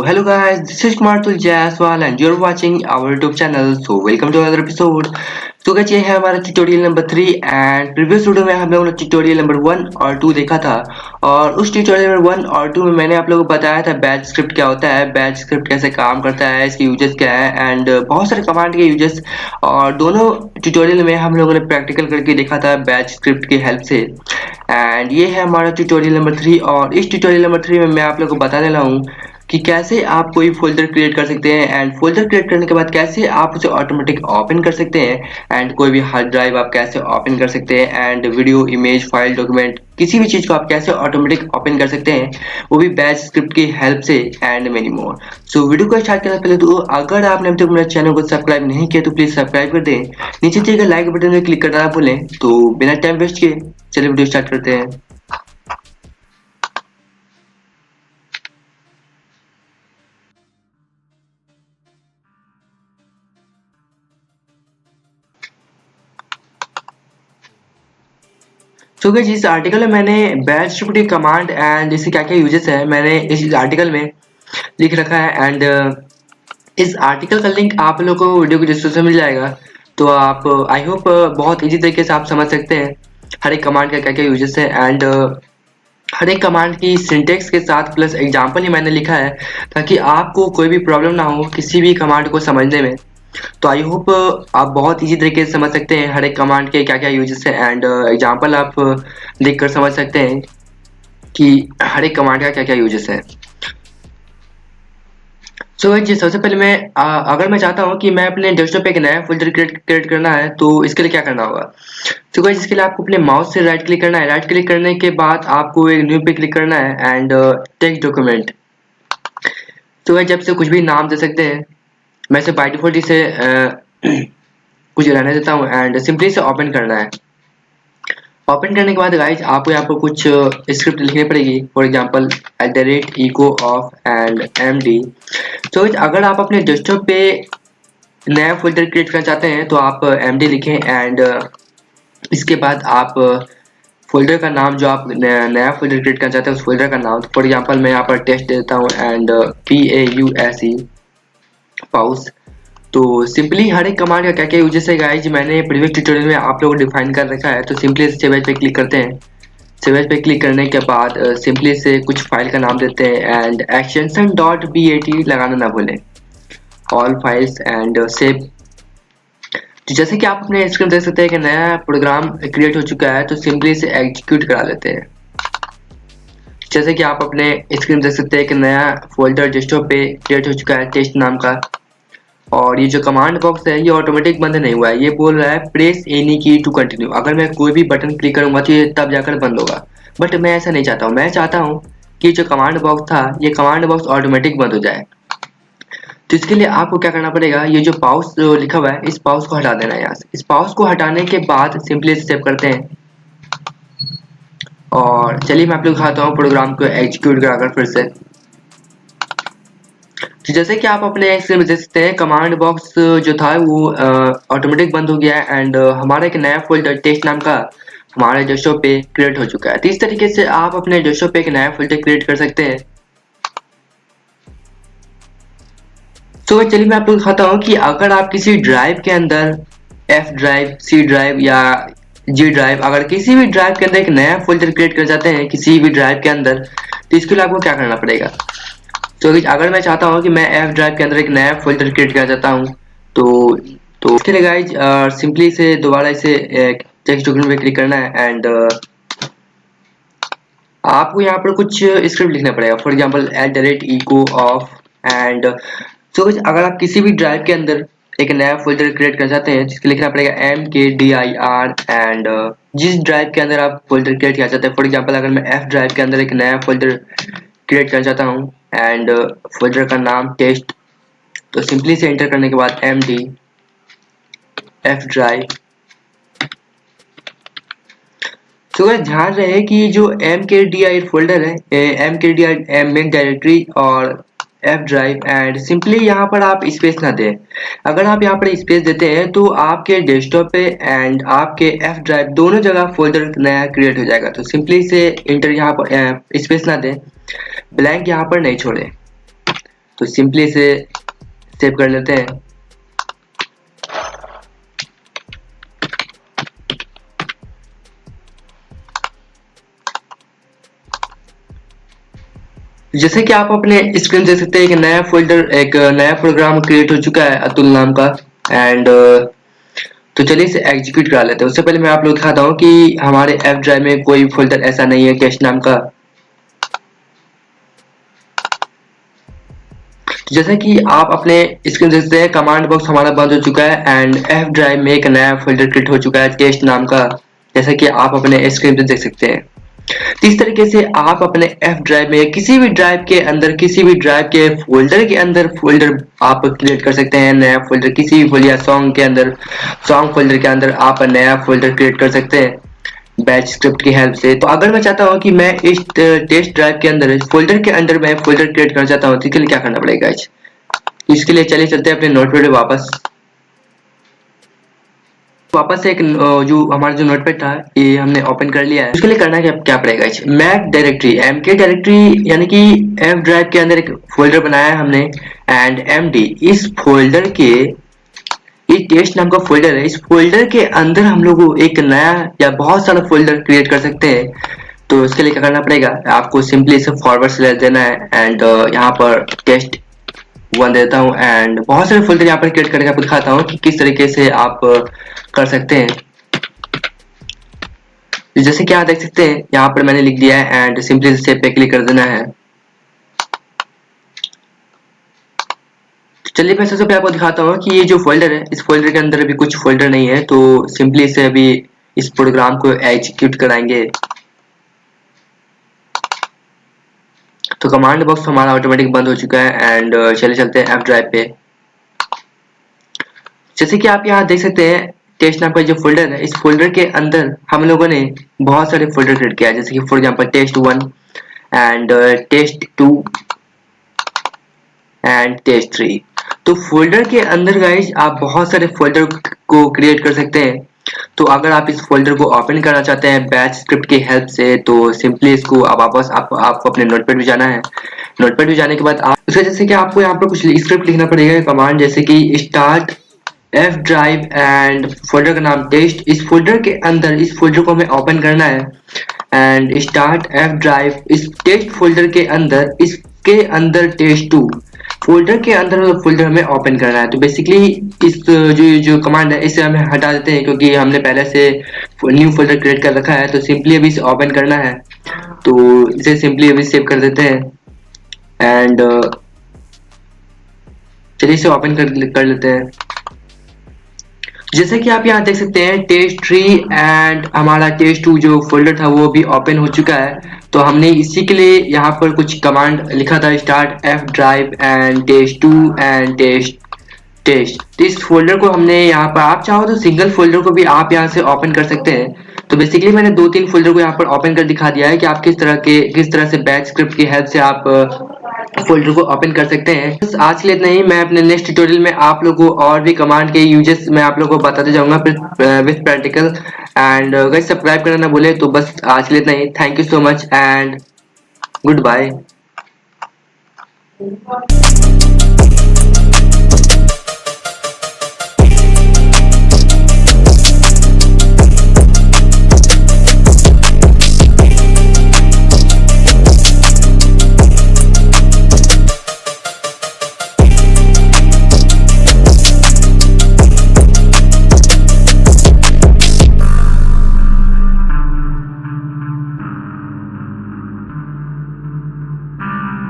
hello guys, this is Martul Jaiswal and you're watching our YouTube channel. So welcome to another episode. तो guys ये है हमारा tutorial number 3 and previous video में हम लोगों ने ट्यूटोरियल नंबर 1 और 2 देखा था। और उस ट्यूटोरियल नंबर 1 और 2 में मैंने आप लोगों को बताया था बैच स्क्रिप्ट क्या होता है, बैच स्क्रिप्ट कैसे काम करता है, इसके यूजेस क्या है एंड बहुत सारे कमांड के यूजेस। और दोनों ट्यूटोरियल में हम लोगों ने प्रैक्टिकल करके देखा था बैच स्क्रिप्ट की हेल्प से। एंड ये है हमारा ट्यूटोरियल नंबर 3 और इस ट्यूटोरियल नंबर 3 में मैं आप लोगों को बताने वाला हूँ कि कैसे आप कोई फोल्डर क्रिएट कर सकते हैं एंड फोल्डर क्रिएट करने के बाद कैसे आप उसे ऑटोमेटिक ओपन कर सकते हैं एंड कोई भी हार्ड ड्राइव आप कैसे ओपन कर सकते हैं and video image file document किसी भी चीज को आप कैसे ऑटोमेटिक ओपन कर सकते हैं वो भी बैच स्क्रिप्ट की हेल्प से and many more. So video को स्टार्ट करने से पहले तो अगर आपने अभी तक मेरे चैनल को सब्सक्राइब नहीं किया तो प्लीज सब्सक्राइब कर दें, नीचे दिए गए लाइक बटन में क्लिक करना ना भूलें। तो बिना टाइम वेस्ट किए चलिए वीडियो स्टार्ट करते हैं। तो गाइस इस आर्टिकल में मैंने बैच स्क्रिप्ट कमांड एंड इसके क्या क्या यूजेस है मैंने इस आर्टिकल में लिख रखा है एंड इस आर्टिकल का लिंक आप लोगों को वीडियो के डिस्क्रिप्शन में मिल जाएगा। तो आप आई होप बहुत इजी तरीके से आप समझ सकते हैं हर एक कमांड का क्या क्या यूजेस है एंड हर एक कमांड की सिंटेक्स के साथ प्लस एग्जांपल ही मैंने लिखा है ताकि आपको कोई भी प्रॉब्लम ना हो किसी भी कमांड को समझने में। तो आई होप आप बहुत इजी तरीके से समझ सकते हैं हर एक कमांड के क्या क्या यूजेस है एंड एग्जांपल आप देखकर समझ सकते हैं कि हर एक कमांड का क्या क्या यूजेस है। सो जी सबसे पहले मैं अगर मैं चाहता हूँ कि मैं अपने डेस्कटॉप पे एक नया फोल्डर क्रिएट करना है तो इसके लिए क्या करना होगा। तो गाइस इसके लिए आपको अपने माउस से राइट क्लिक करना है, राइट क्लिक करने के बाद आपको एक न्यू पे क्लिक करना है एंड टेक्स्ट डॉक्यूमेंट। तो गाइस जब से कुछ भी नाम दे सकते हैं, मैं इसे बाय डिफॉल्ट इसे कुछ रहने देता हूँ एंड सिंपली से ओपन करना है। ओपन करने के बाद गाइज आपको यहाँ पर कुछ स्क्रिप्ट लिखनी पड़ेगी, for example @echo of and md। तो अगर आप अपने डेस्कटॉप पे नया फोल्डर क्रिएट करना चाहते हैं तो आप md लिखें एंड इसके बाद आप फोल्डर का नाम जो आप नया फोल्डर क्रिएट करना चाहते हैं उस फोल्डर का नाम, फॉर एग्जांपल मैं यहाँ पर टेस्ट देता हूँ एंड pause। तो सिंपली हर एक कमांड का क्या क्या यूजेस है गाइज मैंने प्रीवियस ट्यूटोरियल में आप लोगों को डिफाइन कर रखा है। तो सिंपली सेव एज पे क्लिक करते हैं, सेव एज पे क्लिक करने के बाद सिंपली से कुछ फाइल का नाम देते हैं एंड एक्सटेंशन .bat लगाना ना भूलें, ऑल फाइल्स एंड सेव। तो जैसे कि आप अपने स्क्रीन देख सकते हैं कि नया प्रोग्राम क्रिएट हो चुका है तो सिंपली से एग्जीक्यूट करा लेते हैं। जैसे कि आप अपने स्क्रीन देख सकते हैं कि नया फोल्डर डेस्कटॉप पे क्रिएट हो चुका है टेस्ट नाम का। और ये जो कमांड बॉक्स है ये ऑटोमेटिक बंद नहीं हुआ है, ये बोल रहा है प्रेस एनी की टू कंटिन्यू। अगर मैं कोई भी बटन क्लिक करूंगा तो ये तब जाकर बंद होगा, बट मैं ऐसा नहीं चाहता हूँ। मैं चाहता हूँ कि जो कमांड बॉक्स था ये कमांड बॉक्स ऑटोमेटिक बंद हो जाए। तो इसके लिए आपको क्या करना पड़ेगा, ये जो पाउस लिखा हुआ है इस पाउस को हटा देना है यहाँ से। इस पाउस को हटाने के बाद सिंपली सेव करते हैं और चलिए मैं आप लोग दिखाता हूँ प्रोग्राम को एग्जीक्यूट कराकर फिर से। तो जैसे कि आप अपने स्क्रीन में देख सकते हैं कमांड बॉक्स जो था वो ऑटोमेटिक बंद हो गया है एंड हमारा एक नया फोल्डर टेस्ट नाम का हमारे डेस्कटॉप पे क्रिएट हो चुका है। तो इस तरीके से आप अपने डेस्कटॉप पे एक नया फोल्डर क्रिएट कर सकते हैं। तो चलिए मैं आपको दिखाता हूँ कि अगर आप किसी ड्राइव के अंदर F ड्राइव, C ड्राइव या G ड्राइव, अगर किसी भी ड्राइव के अंदर एक नया फोल्डर क्रिएट कर जाते हैं किसी भी ड्राइव के अंदर, तो इसके लिए आपको क्या करना पड़ेगा। तो अगर मैं चाहता हूँ कि मैं F ड्राइव के अंदर एक नया फोल्डर क्रिएट करना चाहता हूँ तो इसके लिए गाइज सिंपली से दोबारा इसे टेक्स्ट डॉक्यूमेंट पे क्लिक करना है एंड आपको यहाँ पर कुछ स्क्रिप्ट लिखना पड़ेगा, for example @echo of and अगर आप किसी भी ड्राइव के अंदर एक नया फोल्डर क्रिएट करना चाहते हैं जिसके लिखना पड़ेगा mkdir एंड जिस ड्राइव के अंदर आप फोल्डर क्रिएट करना चाहते हैं, फॉर एग्जांपल अगर मैं F ड्राइव के अंदर एक नया फोल्डर क्रिएट करना चाहता हूँ एंड फोल्डर का नाम टेस्ट, तो सिंपली से एंटर करने के बाद md F ड्राइव। तो ध्यान रहे कि जो mkdir फोल्डर है mkdir मेन डायरेक्टरी और F ड्राइव एंड सिंपली यहाँ पर आप स्पेस ना दें। अगर आप यहाँ पर स्पेस देते हैं तो आपके डेस्कटॉप पे एंड आपके F ड्राइव दोनों जगह फोल्डर नया क्रिएट हो जाएगा। तो सिंपली से इंटर यहाँ पर स्पेस ना दें, ब्लैंक यहाँ पर नहीं छोड़े। तो सिंपली इसे सेव कर लेते हैं। जैसे कि आप अपने स्क्रीन देख सकते हैं, एक नया प्रोग्राम क्रिएट हो चुका है अतुल नाम का। एंड तो चलिए इसे एग्जीक्यूट करा लेते हैं। उससे पहले मैं आप लोग दिखाता हूँ कि हमारे एफ ड्राइव में कोई फोल्डर ऐसा नहीं है टेस्ट नाम का। तो जैसे कि आप अपने स्क्रीन देख सकते हैं, कमांड बॉक्स हमारा बंद हो चुका है एंड एफ ड्राइव में एक नया फोल्डर क्रिएट हो चुका है टेस्ट नाम का, जैसा कि आप अपने स्क्रीन पे देख सकते हैं। तो इस तरीके से आप अपने एफ ड्राइव में किसी भी ड्राइव के अंदर, किसी भी ड्राइव के फोल्डर के अंदर फोल्डर आप क्रिएट कर सकते हैं। नया फोल्डर किसी भी फोल्डर या सॉन्ग के अंदर, सॉन्ग फोल्डर के अंदर आप नया फोल्डर क्रिएट कर सकते हैं बैच स्क्रिप्ट की हेल्प से। तो अगर मैं चाहता हूँ कि मैं इस टेस्ट ड्राइव के अंदर फोल्डर के अंदर मैं फोल्डर क्रिएट करना चाहता हूँ, तो इसके लिए क्या करना पड़ेगा? इसके लिए चलिए चलते हैं अपने नोटपैड पे वापस से एक जो हमारा जो नोटपैड था ये हमने ओपन कर लिया है। उसके लिए करना क्या पड़ेगा? मैक डायरेक्टरी, एमके डायरेक्टरी यानी कि एफ ड्राइव के अंदर एक फोल्डर बनाया है हमने, एंड एमडी इस फोल्डर के, ये टेस्ट नाम का फोल्डर है, इस फोल्डर के अंदर हम लोग एक नया या बहुत सारा फोल्डर क्रिएट कर सकते हैं। तो इसके लिए क्या करना पड़ेगा? आपको सिंपली इसे फॉरवर्ड स्लैश देना है एंड यहाँ पर टेस्ट वन देता हूँ एंड बहुत सारे फोल्डर यहाँ पर क्रिएट करके आपको दिखाता हूँ कि किस तरीके से आप कर सकते हैं। जैसे कि आप देख सकते हैं यहाँ पर मैंने लिख दिया है एंड सिंपली सेव पे क्लिक कर देना है। चलिए मैं सबसे पहले आपको दिखाता हूँ कि ये जो फोल्डर है, इस फोल्डर के अंदर अभी कुछ फोल्डर नहीं है, तो सिंपली इसे अभी इस प्रोग्राम को एग्जीक्यूट कराएंगे। तो कमांड बॉक्स हमारा ऑटोमेटिक बंद हो चुका है एंड चले चलते हैं एफ ड्राइव पे। जैसे कि आप यहाँ देख सकते हैं टेस्ट नाम का जो फोल्डर है, इस फोल्डर के अंदर हम लोगों ने बहुत सारे फोल्डर क्रिएट किया है, जैसे कि for example test one and test two and test three. तो फोल्डर के अंदर गाइज आप बहुत सारे फोल्डर को क्रिएट कर सकते हैं। तो अगर आप इस फोल्डर को ओपन करना चाहते हैं बैच स्क्रिप्ट की हेल्प से, तो सिंपली इसको अब वापस आपको अपने नोटपैड में जाना है। नोटपैड में जाने के बाद आप उसके जैसे कि आपको यहाँ पर कुछ स्क्रिप्ट लिखना पड़ेगा, कमांड जैसे कि start F drive and folder का नाम टेस्ट। इस फोल्डर के अंदर इस फोल्डर को हमें ओपन करना है एंड स्टार्ट एफ ड्राइव, इस टेस्ट फोल्डर के अंदर, इसके अंदर टेस्ट टू फोल्डर के अंदर फोल्डर हमें ओपन करना है। तो बेसिकली इस जो कमांड है इसे हमें हटा देते हैं, क्योंकि हमने पहले से न्यू फोल्डर क्रिएट कर रखा है। तो सिंपली अभी इसे ओपन करना है, तो इसे सिंपली अभी सेव कर देते हैं एंड चलिए इसे ओपन कर लेते हैं। जैसे कि आप यहाँ देख सकते हैं टेस्ट थ्री एंड हमारा टेस्ट टू जो फोल्डर था वो भी ओपन हो चुका है। तो हमने इसी के लिए यहाँ पर कुछ कमांड लिखा था, start F drive and test two and test. तो इस फोल्डर को हमने यहाँ पर, आप चाहो तो सिंगल फोल्डर को भी आप यहाँ से ओपन कर सकते हैं। तो बेसिकली मैंने दो तीन फोल्डर को यहाँ पर ओपन कर दिखा दिया है कि आप किस तरह से बैच स्क्रिप्ट की हेल्प से आप फोल्डर को ओपन कर सकते हैं। बस आज के लिए इतना ही। मैं अपने नेक्स्ट ट्यूटोरियल में आप लोगों को और भी कमांड के यूजेस मैं आप लोगों को बताते जाऊंगा with practical. And guys subscribe करना ना भूले। तो बस आज के लिए इतना ही। Thank you so much and good bye.